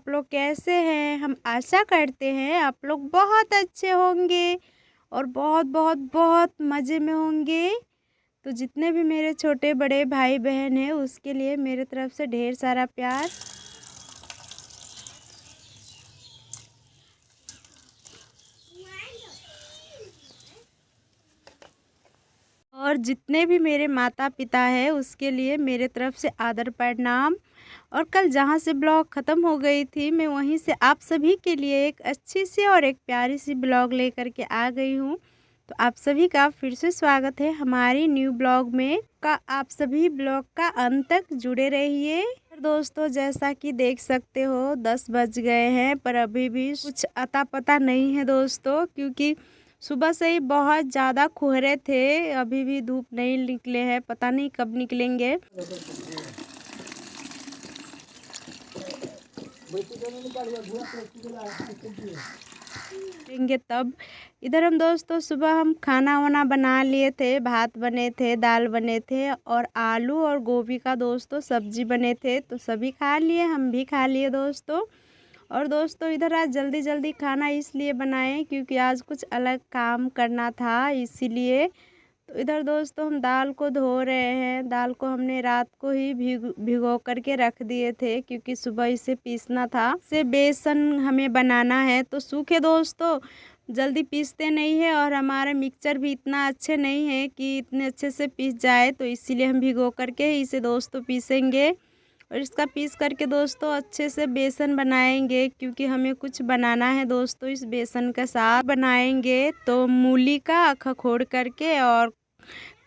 आप लोग कैसे हैं। हम आशा करते हैं आप लोग बहुत अच्छे होंगे और बहुत बहुत बहुत मज़े में होंगे। तो जितने भी मेरे छोटे बड़े भाई बहन हैं उसके लिए मेरे तरफ से ढेर सारा प्यार। और जितने भी मेरे माता पिता हैं उसके लिए मेरे तरफ से आदर प्रणाम। और कल जहाँ से ब्लॉग ख़त्म हो गई थी मैं वहीं से आप सभी के लिए एक अच्छी सी और एक प्यारी सी ब्लॉग लेकर के आ गई हूँ। तो आप सभी का फिर से स्वागत है हमारी न्यू ब्लॉग में। आप सभी ब्लॉग का अंत तक जुड़े रहिए। दोस्तों जैसा कि देख सकते हो 10 बज गए हैं पर अभी भी कुछ अता पता नहीं है दोस्तों, क्योंकि सुबह से ही बहुत ज़्यादा कोहरे थे। अभी भी धूप नहीं निकले हैं, पता नहीं कब निकलेंगे। तब इधर हम दोस्तों सुबह हम खाना वाना बना लिए थे। भात बने थे, दाल बने थे और आलू और गोभी का दोस्तों सब्जी बने थे। तो सभी खा लिए, हम भी खा लिए दोस्तों। और दोस्तों इधर आज जल्दी जल्दी खाना इसलिए बनाए क्योंकि आज कुछ अलग काम करना था, इसीलिए। तो इधर दोस्तों हम दाल को धो रहे हैं। दाल को हमने रात को ही भिगो करके रख दिए थे क्योंकि सुबह इसे पीसना था। इसे बेसन हमें बनाना है तो सूखे दोस्तों जल्दी पीसते नहीं है और हमारे मिक्सचर भी इतना अच्छे नहीं है कि इतने अच्छे से पीस जाए, तो इसीलिए हम भिगो करके ही इसे दोस्तों पीसेंगे। और इसका पीस करके दोस्तों अच्छे से बेसन बनाएंगे क्योंकि हमें कुछ बनाना है दोस्तों। इस बेसन के साथ बनाएंगे तो मूली का खखोड़ करके और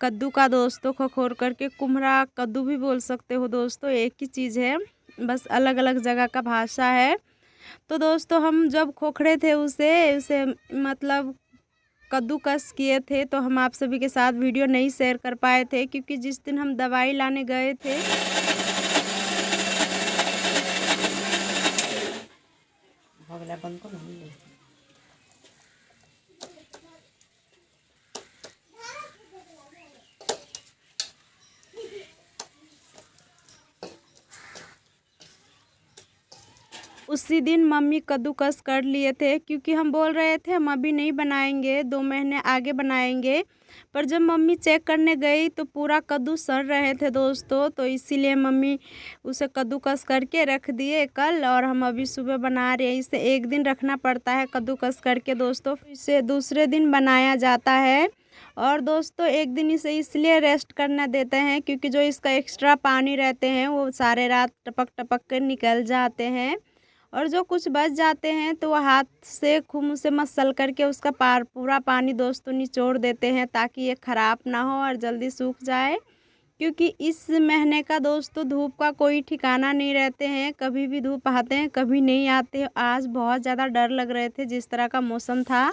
कद्दू का दोस्तों खखोड़ करके। कुम्हरा कद्दू भी बोल सकते हो दोस्तों, एक ही चीज़ है, बस अलग अलग जगह का भाषा है। तो दोस्तों हम जब खोखड़े थे उसे मतलब कद्दूकस किए थे, तो हम आप सभी के साथ वीडियो नहीं शेयर कर पाए थे क्योंकि जिस दिन हम दवाई लाने गए थे उसी दिन मम्मी कद्दूकस कर लिए थे क्योंकि हम बोल रहे थे हम अभी नहीं बनाएंगे, 2 महीने आगे बनाएंगे। पर जब मम्मी चेक करने गई तो पूरा कद्दू सड़ रहे थे दोस्तों, तो इसीलिए मम्मी उसे कद्दूकस करके रख दिए कल। और हम अभी सुबह बना रहे हैं। इसे एक दिन रखना पड़ता है कद्दूकस करके दोस्तों, इसे दूसरे दिन बनाया जाता है। और दोस्तों एक दिन इसे इसलिए रेस्ट करना देते हैं क्योंकि जो इसका एक्स्ट्रा पानी रहते हैं वो सारे रात टपक टपक कर निकल जाते हैं। और जो कुछ बच जाते हैं तो वह हाथ से खूब से मसल करके उसका पूरा पानी दोस्तों निचोड़ देते हैं ताकि ये ख़राब ना हो और जल्दी सूख जाए। क्योंकि इस महीने का दोस्तों धूप का कोई ठिकाना नहीं रहते हैं, कभी भी धूप आते हैं कभी नहीं आते। आज बहुत ज़्यादा डर लग रहे थे जिस तरह का मौसम था।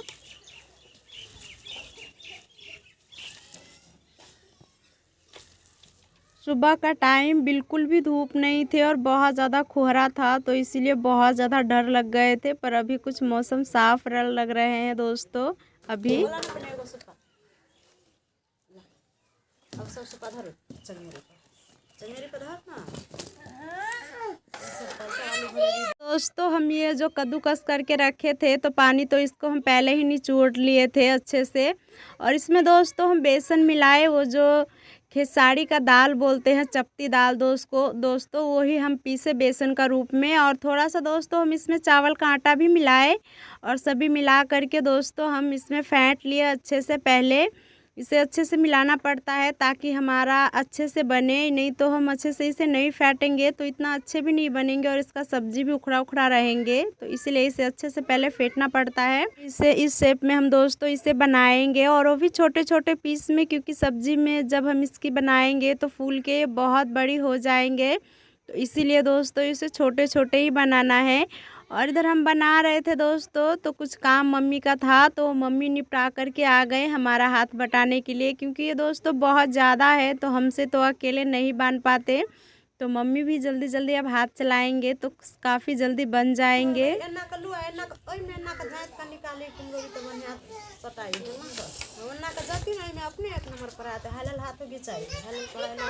सुबह का टाइम बिल्कुल भी धूप नहीं थे और बहुत ज़्यादा कोहरा था, तो इसीलिए बहुत ज़्यादा डर लग गए थे। पर अभी कुछ मौसम साफ लग रहे हैं दोस्तों अभी। दोस्तों हम ये जो कद्दूकस करके रखे थे तो पानी तो इसको हम पहले ही निचोड़ लिए थे अच्छे से। और इसमें दोस्तों हम बेसन मिलाए, वो जो खेसारी का दाल बोलते हैं, चपटी दाल दोस्तों वही हम पीसे बेसन का रूप में। और थोड़ा सा दोस्तों हम इसमें चावल का आटा भी मिलाए और सभी मिला करके दोस्तों हम इसमें फेंट लिए अच्छे से। पहले इसे अच्छे से मिलाना पड़ता है ताकि हमारा अच्छे से बने, नहीं तो हम अच्छे से इसे नहीं फेंटेंगे तो इतना अच्छे भी नहीं बनेंगे और इसका सब्जी भी उखड़ा उखड़ा रहेंगे। तो इसीलिए इसे अच्छे से पहले फेंटना पड़ता है। इसे इस शेप में हम दोस्तों इसे बनाएंगे और वो भी छोटे छोटे पीस में, क्योंकि सब्जी में जब हम इसकी बनाएंगे तो फूल के बहुत बड़ी हो जाएंगे, तो इसीलिए दोस्तों इसे छोटे छोटे ही बनाना है। और इधर हम बना रहे थे दोस्तों तो कुछ काम मम्मी का था तो मम्मी निपटा करके आ गए हमारा हाथ बटाने के लिए, क्योंकि ये दोस्तों बहुत ज़्यादा है तो हमसे तो अकेले नहीं बांध पाते। तो मम्मी भी जल्दी जल्दी अब हाथ चलाएंगे तो काफ़ी जल्दी बन जाएंगे।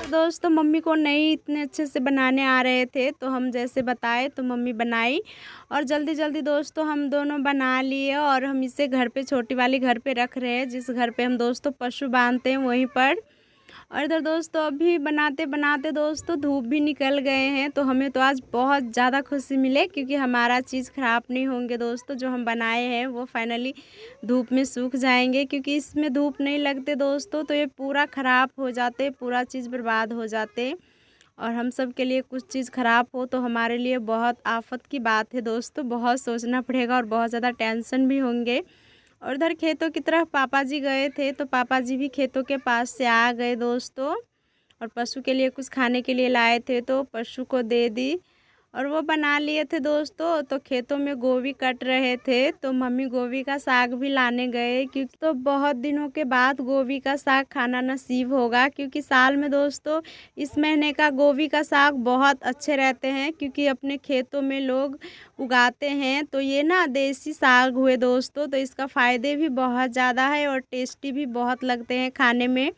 दोस्तों मम्मी को नहीं इतने अच्छे से बनाने आ रहे थे, तो हम जैसे बताए तो मम्मी बनाई और जल्दी जल्दी दोस्तों हम दोनों बना लिए। और हम इसे घर पे, छोटी वाली घर पे रख रहे हैं, जिस घर पे हम दोस्तों पशु बांधते हैं वहीं पर। और इधर दोस्तों अभी बनाते बनाते दोस्तों धूप भी निकल गए हैं, तो हमें तो आज बहुत ज़्यादा खुशी मिले, क्योंकि हमारा चीज़ ख़राब नहीं होंगे दोस्तों। जो हम बनाए हैं वो फाइनली धूप में सूख जाएंगे, क्योंकि इसमें धूप नहीं लगते दोस्तों तो ये पूरा ख़राब हो जाते, पूरा चीज़ बर्बाद हो जाते। और हम सब के लिए कुछ चीज़ ख़राब हो तो हमारे लिए बहुत आफत की बात है दोस्तों, बहुत सोचना पड़ेगा और बहुत ज़्यादा टेंशन भी होंगे। और उधर खेतों की तरफ पापा जी गए थे, तो पापा जी भी खेतों के पास से आ गए दोस्तों, और पशु के लिए कुछ खाने के लिए लाए थे तो पशु को दे दी और वो बना लिए थे दोस्तों। तो खेतों में गोभी कट रहे थे, तो मम्मी गोभी का साग भी लाने गए, क्योंकि तो बहुत दिनों के बाद गोभी का साग खाना नसीब होगा, क्योंकि साल में दोस्तों इस महीने का गोभी का साग बहुत अच्छे रहते हैं, क्योंकि अपने खेतों में लोग उगाते हैं। तो ये ना देसी साग हुए दोस्तों, तो इसका फ़ायदे भी बहुत ज़्यादा है और टेस्टी भी बहुत लगते हैं खाने में।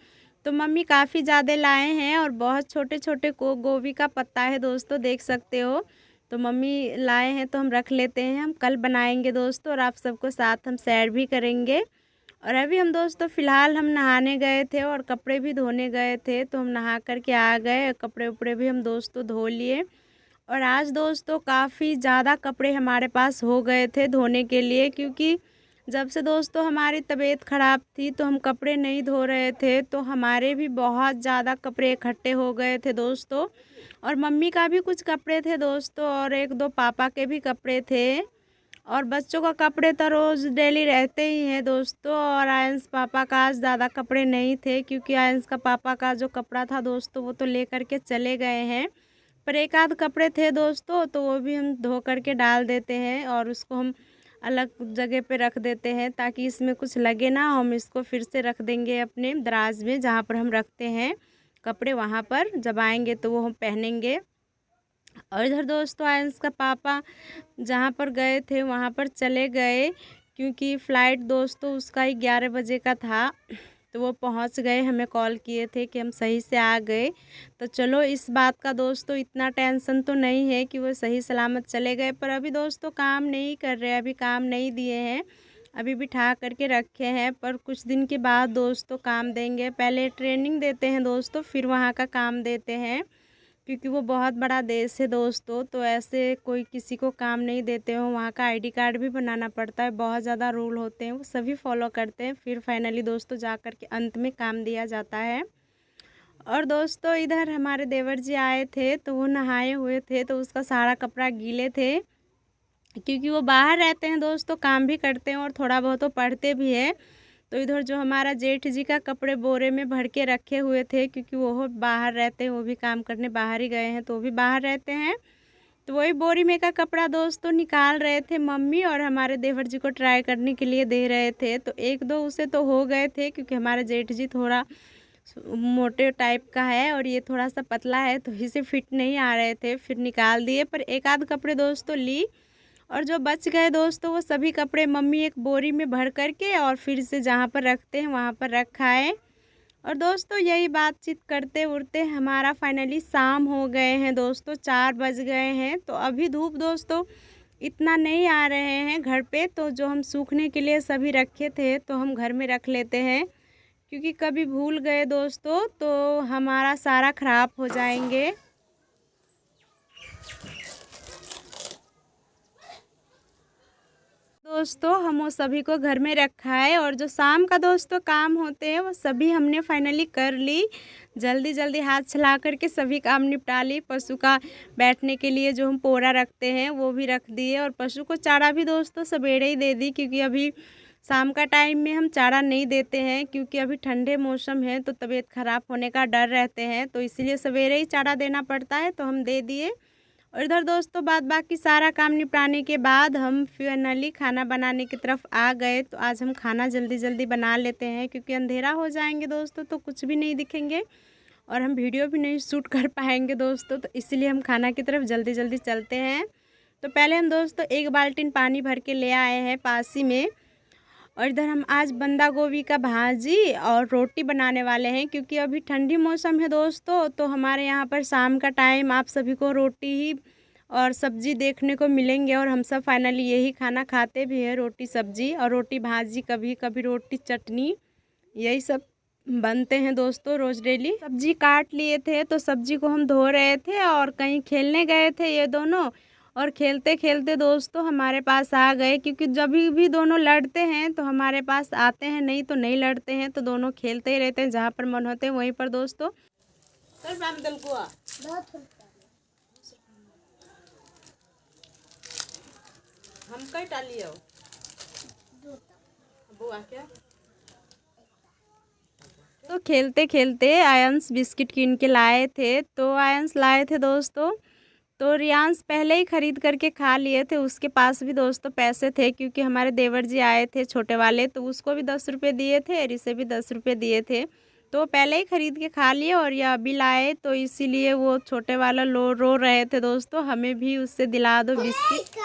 तो मम्मी काफ़ी ज़्यादा लाए हैं और बहुत छोटे छोटे को गोभी का पत्ता है दोस्तों, देख सकते हो। तो मम्मी लाए हैं तो हम रख लेते हैं, हम कल बनाएंगे दोस्तों और आप सबको साथ हम शेयर भी करेंगे। और अभी हम दोस्तों फ़िलहाल हम नहाने गए थे और कपड़े भी धोने गए थे, तो हम नहा कर के आ गए, कपड़े उपड़े भी हम दोस्तों धो लिए। और आज दोस्तों काफ़ी ज़्यादा कपड़े हमारे पास हो गए थे धोने के लिए, क्योंकि जब से दोस्तों हमारी तबीयत ख़राब थी तो हम कपड़े नहीं धो रहे थे, तो हमारे भी बहुत ज़्यादा कपड़े इकट्ठे हो गए थे दोस्तों। और मम्मी का भी कुछ कपड़े थे दोस्तों और एक दो पापा के भी कपड़े थे। और बच्चों का कपड़े तो रोज़ डेली रहते ही हैं दोस्तों। और आयंस पापा का आज ज़्यादा कपड़े नहीं थे, क्योंकि आयंस का पापा का जो कपड़ा था दोस्तों वो तो ले कर के चले गए हैं, पर एक आध कपड़े थे दोस्तों, तो वो भी हम धो करके डाल देते हैं और उसको हम अलग जगह पे रख देते हैं, ताकि इसमें कुछ लगे ना। हम इसको फिर से रख देंगे अपने दराज में, जहाँ पर हम रखते हैं कपड़े, वहाँ पर जब आएंगे तो वो हम पहनेंगे। और इधर दोस्तों आयंस का पापा जहाँ पर गए थे वहाँ पर चले गए, क्योंकि फ़्लाइट दोस्तों उसका 11 बजे का था, तो वो पहुंच गए, हमें कॉल किए थे कि हम सही से आ गए। तो चलो इस बात का दोस्तों इतना टेंशन तो नहीं है कि वो सही सलामत चले गए, पर अभी दोस्तों काम नहीं कर रहे, अभी काम नहीं दिए हैं, अभी बिठा करके रखे हैं, पर कुछ दिन के बाद दोस्तों काम देंगे। पहले ट्रेनिंग देते हैं दोस्तों, फिर वहाँ का काम देते हैं, क्योंकि वो बहुत बड़ा देश है दोस्तों, तो ऐसे कोई किसी को काम नहीं देते हो। वहाँ का आईडी कार्ड भी बनाना पड़ता है, बहुत ज़्यादा रूल होते हैं, वो सभी फॉलो करते हैं, फिर फाइनली दोस्तों जा कर के अंत में काम दिया जाता है। और दोस्तों इधर हमारे देवर जी आए थे, तो वो नहाए हुए थे, तो उसका सारा कपड़ा गीले थे, क्योंकि वो बाहर रहते हैं दोस्तों, काम भी करते हैं और थोड़ा बहुत तो पढ़ते भी है। तो इधर जो हमारा जेठ जी का कपड़े बोरे में भर के रखे हुए थे, क्योंकि वो बाहर रहते हैं, वो भी काम करने बाहर ही गए हैं, तो वो भी बाहर रहते हैं, तो वही बोरी में का कपड़ा दोस्तों निकाल रहे थे मम्मी, और हमारे देवर जी को ट्राई करने के लिए दे रहे थे। तो एक दो उसे तो हो गए थे, क्योंकि हमारे जेठ जी थोड़ा मोटे टाइप का है और ये थोड़ा सा पतला है, तो इसे फिट नहीं आ रहे थे, फिर निकाल दिए। पर एक आध कपड़े दोस्तों ली, और जो बच गए दोस्तों वो सभी कपड़े मम्मी एक बोरी में भर करके और फिर से जहाँ पर रखते हैं वहाँ पर रखा है। और दोस्तों यही बातचीत करते उड़ते हमारा फाइनली शाम हो गए हैं दोस्तों, 4 बज गए हैं। तो अभी धूप दोस्तों इतना नहीं आ रहे हैं घर पे, तो जो हम सूखने के लिए सभी रखे थे तो हम घर में रख लेते हैं, क्योंकि कभी भूल गए दोस्तों तो हमारा सारा ख़राब हो जाएंगे। दोस्तों हम वो सभी को घर में रखा है, और जो शाम का दोस्तों काम होते हैं वो सभी हमने फाइनली कर ली, जल्दी जल्दी हाथ चला करके सभी काम निपटा ली। पशु का बैठने के लिए जो हम पोरा रखते हैं वो भी रख दिए, और पशु को चारा भी दोस्तों सवेरे ही दे दी, क्योंकि अभी शाम का टाइम में हम चारा नहीं देते हैं, क्योंकि अभी ठंडे मौसम है तो तबीयत ख़राब होने का डर रहते हैं, तो इसलिए सवेरे ही चारा देना पड़ता है, तो हम दे दिए। और इधर दोस्तों बाद बाकी सारा काम निपटाने के बाद हम फाइनली खाना बनाने की तरफ आ गए। तो आज हम खाना जल्दी जल्दी बना लेते हैं, क्योंकि अंधेरा हो जाएंगे दोस्तों तो कुछ भी नहीं दिखेंगे और हम वीडियो भी नहीं शूट कर पाएंगे दोस्तों, तो इसलिए हम खाना की तरफ जल्दी जल्दी चलते हैं। तो पहले हम दोस्तों 1 बाल्टी पानी भर के ले आए हैं पास ही में, और इधर हम आज बंदा गोभी का भाजी और रोटी बनाने वाले हैं, क्योंकि अभी ठंडी मौसम है दोस्तों। तो हमारे यहाँ पर शाम का टाइम आप सभी को रोटी ही और सब्जी देखने को मिलेंगे, और हम सब फाइनली यही खाना खाते भी हैं, रोटी सब्जी और रोटी भाजी, कभी कभी रोटी चटनी, यही सब बनते हैं दोस्तों रोज़ डेली। सब्जी काट लिए थे तो सब्जी को हम धो रहे थे और कहीं खेलने गए थे ये दोनों, और खेलते खेलते दोस्तों हमारे पास आ गए, क्योंकि जब भी दोनों लड़ते हैं तो हमारे पास आते हैं, नहीं तो नहीं लड़ते हैं। तो दोनों खेलते ही रहते हैं, जहाँ पर मन होते हैं वहीं पर दोस्तों। हम कई टालिए बुआ क्या। तो खेलते खेलते आयंस बिस्किट कीन के लाए थे, तो आयंस लाए थे दोस्तों। तो रियांश पहले ही ख़रीद करके खा लिए थे, उसके पास भी दोस्तों पैसे थे, क्योंकि हमारे देवर जी आए थे छोटे वाले, तो उसको भी 10 रुपये दिए थे और इसे भी 10 रुपये दिए थे। तो पहले ही ख़रीद के खा लिए और ये अभी लाए, तो इसीलिए वो छोटे वाला रो रहे थे दोस्तों, हमें भी उससे दिला दो बिस्किट।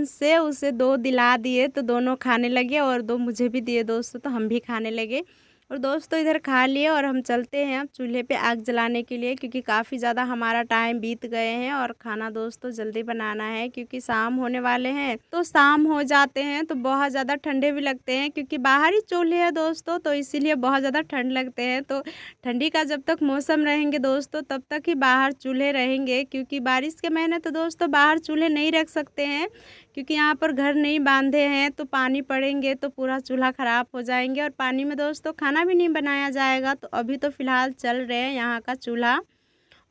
से उसे 2 दिला दिए, तो दोनों खाने लगे और 2 मुझे भी दिए दोस्तों, तो हम भी खाने लगे। और दोस्तों इधर खा लिए और हम चलते हैं अब चूल्हे पे आग जलाने के लिए, क्योंकि काफ़ी ज़्यादा हमारा टाइम बीत गए हैं और खाना दोस्तों जल्दी बनाना है, क्योंकि शाम होने वाले हैं। तो शाम हो जाते हैं तो बहुत ज़्यादा ठंडे भी लगते हैं, क्योंकि बाहर ही चूल्हे हैं दोस्तों, तो इसीलिए बहुत ज़्यादा ठंड लगते हैं। तो ठंडी का जब तक मौसम रहेंगे दोस्तों तब तक ही बाहर चूल्हे रहेंगे, क्योंकि बारिश के महीने तो दोस्तों बाहर चूल्हे नहीं रख सकते हैं, क्योंकि यहाँ पर घर नहीं बांधे हैं, तो पानी पड़ेंगे तो पूरा चूल्हा ख़राब हो जाएंगे और पानी में दोस्तों खाना भी नहीं बनाया जाएगा। तो अभी तो फ़िलहाल चल रहे हैं यहाँ का चूल्हा।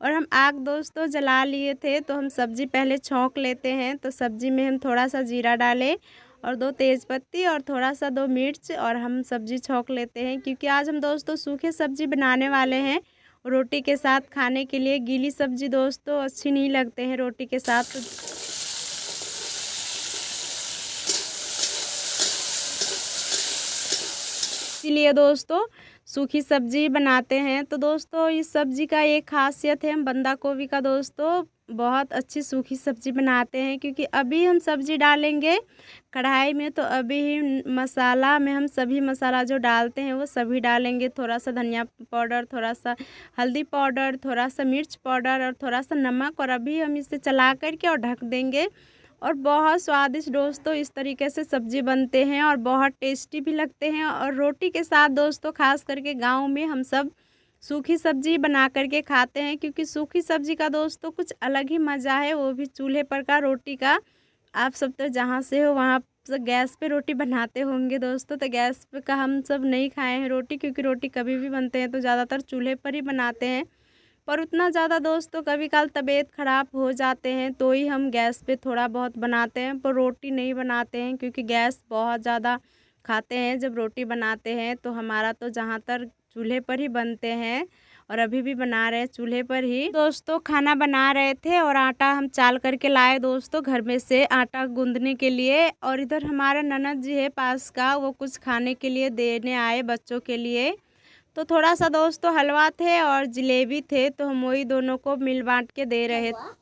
और हम आग दोस्तों जला लिए थे, तो हम सब्ज़ी पहले छौंक लेते हैं। तो सब्ज़ी में हम थोड़ा सा जीरा डालें और 2 तेज़पत्ती और थोड़ा सा 2 मिर्च, और हम सब्ज़ी छौंक लेते हैं, क्योंकि आज हम दोस्तों सूखे सब्ज़ी बनाने वाले हैं रोटी के साथ खाने के लिए। गीली सब्ज़ी दोस्तों अच्छी नहीं लगते हैं रोटी के साथ। इसीलिए दोस्तों सूखी सब्जी बनाते हैं। तो दोस्तों इस सब्ज़ी का एक खासियत है, हम बंदा गोभी का दोस्तों बहुत अच्छी सूखी सब्ज़ी बनाते हैं, क्योंकि अभी हम सब्ज़ी डालेंगे कढ़ाई में, तो अभी ही मसाला में हम सभी मसाला जो डालते हैं वो सभी डालेंगे। थोड़ा सा धनिया पाउडर, थोड़ा सा हल्दी पाउडर, थोड़ा सा मिर्च पाउडर और थोड़ा सा नमक, और अभी हम इसे चला करके और ढक देंगे। और बहुत स्वादिष्ट दोस्तों इस तरीके से सब्ज़ी बनते हैं और बहुत टेस्टी भी लगते हैं। और रोटी के साथ दोस्तों खास करके गांव में हम सब सूखी सब्ज़ी बना करके खाते हैं, क्योंकि सूखी सब्ज़ी का दोस्तों कुछ अलग ही मज़ा है, वो भी चूल्हे पर का रोटी का। आप सब तो जहाँ से हो वहाँ से गैस पे रोटी बनाते होंगे दोस्तों, तो गैस पे का हम सब नहीं खाए हैं रोटी, क्योंकि रोटी कभी भी बनते हैं तो ज़्यादातर चूल्हे पर ही बनाते हैं। पर उतना ज़्यादा दोस्तों कभी काल तबीयत ख़राब हो जाते हैं तो ही हम गैस पे थोड़ा बहुत बनाते हैं, पर रोटी नहीं बनाते हैं, क्योंकि गैस बहुत ज़्यादा खाते हैं जब रोटी बनाते हैं। तो हमारा तो जहाँ तक चूल्हे पर ही बनते हैं, और अभी भी बना रहे हैं चूल्हे पर ही। दोस्तों खाना बना रहे थे और आटा हम चाल करके लाए दोस्तों घर में से आटा गूंदने के लिए। और इधर हमारा ननद जी है पास का, वो कुछ खाने के लिए देने आए बच्चों के लिए। तो थोड़ा सा दोस्तों हलवा थे और जलेबी थे, तो हम वही दोनों को मिल बांट के दे रहे थे।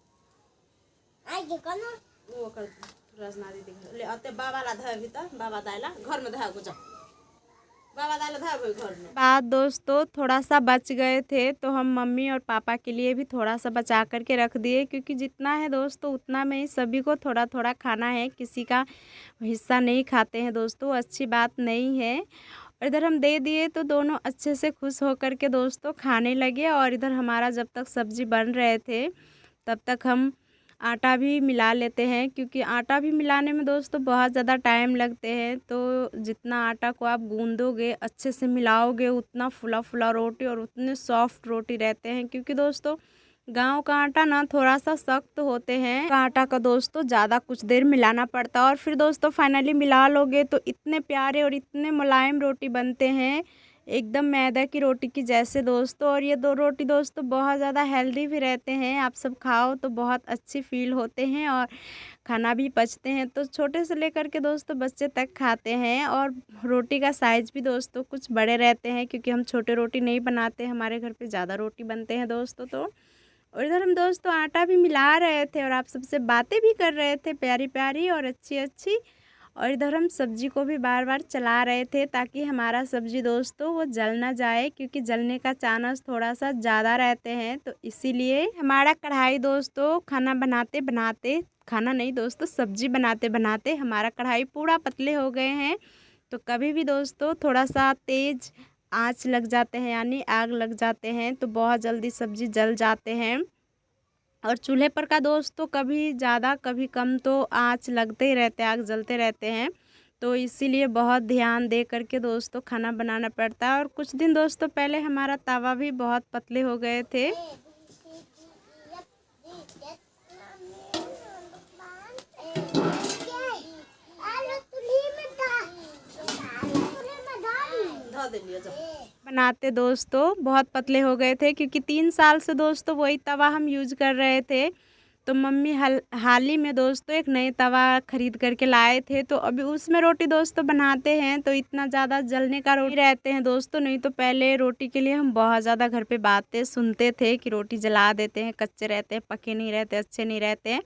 बाद दोस्तों थोड़ा सा बच गए थे, तो हम मम्मी और पापा के लिए भी थोड़ा सा बचा करके रख दिए, क्योंकि जितना है दोस्तों उतना में ही सभी को थोड़ा थोड़ा खाना है, किसी का हिस्सा नहीं खाते हैं दोस्तों, अच्छी बात नहीं है। और इधर हम दे दिए तो दोनों अच्छे से खुश होकर के दोस्तों खाने लगे। और इधर हमारा जब तक सब्ज़ी बन रहे थे तब तक हम आटा भी मिला लेते हैं, क्योंकि आटा भी मिलाने में दोस्तों बहुत ज़्यादा टाइम लगते हैं। तो जितना आटा को आप गूंदोगे अच्छे से मिलाओगे उतना फुला फुला रोटी और उतने सॉफ्ट रोटी रहते हैं, क्योंकि दोस्तों गांव का आटा ना थोड़ा सा सख्त होते हैं, आटा का दोस्तों ज़्यादा कुछ देर मिलाना पड़ता है। और फिर दोस्तों फाइनली मिला लोगे तो इतने प्यारे और इतने मुलायम रोटी बनते हैं, एकदम मैदा की रोटी की जैसे दोस्तों। और ये दो रोटी दोस्तों बहुत ज़्यादा हेल्दी भी रहते हैं, आप सब खाओ तो बहुत अच्छी फील होते हैं और खाना भी पचते हैं। तो छोटे से लेकर के दोस्तों बच्चे तक खाते हैं। और रोटी का साइज़ भी दोस्तों कुछ बड़े रहते हैं, क्योंकि हम छोटे रोटी नहीं बनाते, हमारे घर पे ज़्यादा रोटी बनते हैं दोस्तों। तो और इधर हम दोस्तों आटा भी मिला रहे थे और आप सबसे बातें भी कर रहे थे प्यारी प्यारी और अच्छी अच्छी। और इधर हम सब्जी को भी बार बार चला रहे थे ताकि हमारा सब्जी दोस्तों वो जल ना जाए, क्योंकि जलने का चांस थोड़ा सा ज़्यादा रहते हैं। तो इसीलिए हमारा कढ़ाई दोस्तों खाना बनाते बनाते, खाना नहीं दोस्तों सब्जी बनाते बनाते हमारा कढ़ाई पूरा पतले हो गए हैं। तो कभी भी दोस्तों थोड़ा सा तेज़ आँच लग जाते हैं, यानी आग लग जाते हैं, तो बहुत जल्दी सब्जी जल जाते हैं। और चूल्हे पर का दोस्तों कभी ज़्यादा कभी कम तो आँच लगते ही रहते हैं, आग जलते रहते हैं। तो इसीलिए बहुत ध्यान दे करके दोस्तों खाना बनाना पड़ता है। और कुछ दिन दोस्तों पहले हमारा तवा भी बहुत पतले हो गए थे। बनाते दोस्तों बहुत पतले हो गए थे, क्योंकि 3 साल से दोस्तों वही तवा हम यूज कर रहे थे। तो मम्मी हाल ही में दोस्तों एक नए तवा खरीद करके लाए थे, तो अभी उसमें रोटी दोस्तों बनाते हैं। तो इतना ज़्यादा जलने का रोटी रहते हैं दोस्तों। नहीं तो पहले रोटी के लिए हम बहुत ज़्यादा घर पे बातें सुनते थे कि रोटी जला देते हैं, कच्चे रहते हैं, पके नहीं रहते, अच्छे नहीं रहते हैं।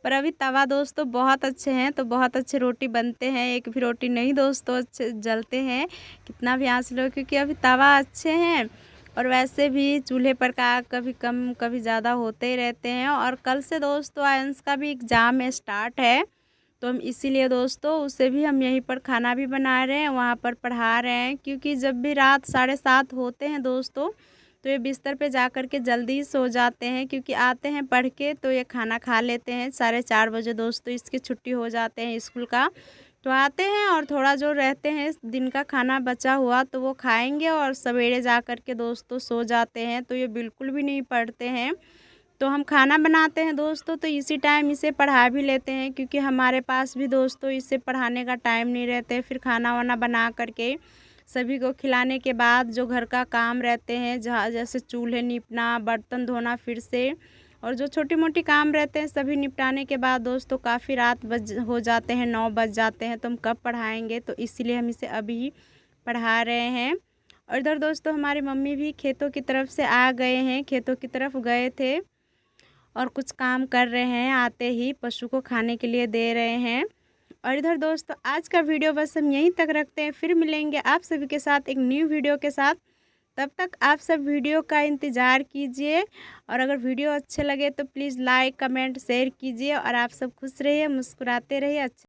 पर अभी तवा दोस्तों बहुत अच्छे हैं, तो बहुत अच्छे रोटी बनते हैं। एक भी रोटी नहीं दोस्तों अच्छे जलते हैं, कितना भी आँच लो, क्योंकि अभी तवा अच्छे हैं। और वैसे भी चूल्हे पर का कभी कम कभी ज़्यादा होते ही रहते हैं। और कल से दोस्तों आयंस का भी एग्ज़ाम है, स्टार्ट है। तो हम इसीलिए दोस्तों उसे भी हम यहीं पर खाना भी बना रहे हैं, वहाँ पर पढ़ा रहे हैं। क्योंकि जब भी रात 7:30 होते हैं दोस्तों, तो ये बिस्तर पे जा कर के जल्दी सो जाते हैं, क्योंकि आते हैं पढ़ के तो ये खाना खा लेते हैं 4:30 बजे दोस्तों। इसकी छुट्टी हो जाते हैं स्कूल का, तो आते हैं और थोड़ा जो रहते हैं दिन का खाना बचा हुआ तो वो खाएंगे और सवेरे जा कर के दोस्तों सो जाते हैं। तो ये बिल्कुल भी नहीं पढ़ते हैं। तो हम खाना बनाते हैं दोस्तों, तो इसी टाइम इसे पढ़ा भी लेते हैं, क्योंकि हमारे पास भी दोस्तों इसे पढ़ाने का टाइम नहीं रहता है। फिर खाना वाना बना करके सभी को खिलाने के बाद जो घर का काम रहते हैं, जहाँ जैसे चूल्हे निपना, बर्तन धोना फिर से, और जो छोटी मोटी काम रहते हैं सभी निपटाने के बाद दोस्तों काफ़ी रात हो जाते हैं, 9 बज जाते हैं। तो हम कब पढ़ाएंगे, तो इसीलिए हम इसे अभी ही पढ़ा रहे हैं। और इधर दोस्तों हमारी मम्मी भी खेतों की तरफ से आ गए हैं, खेतों की तरफ गए थे और कुछ काम कर रहे हैं, आते ही पशु को खाने के लिए दे रहे हैं। और इधर दोस्तों आज का वीडियो बस हम यहीं तक रखते हैं, फिर मिलेंगे आप सभी के साथ एक न्यू वीडियो के साथ। तब तक आप सब वीडियो का इंतज़ार कीजिए, और अगर वीडियो अच्छे लगे तो प्लीज़ लाइक कमेंट शेयर कीजिए। और आप सब खुश रहिए, मुस्कुराते रहिए। अच्छा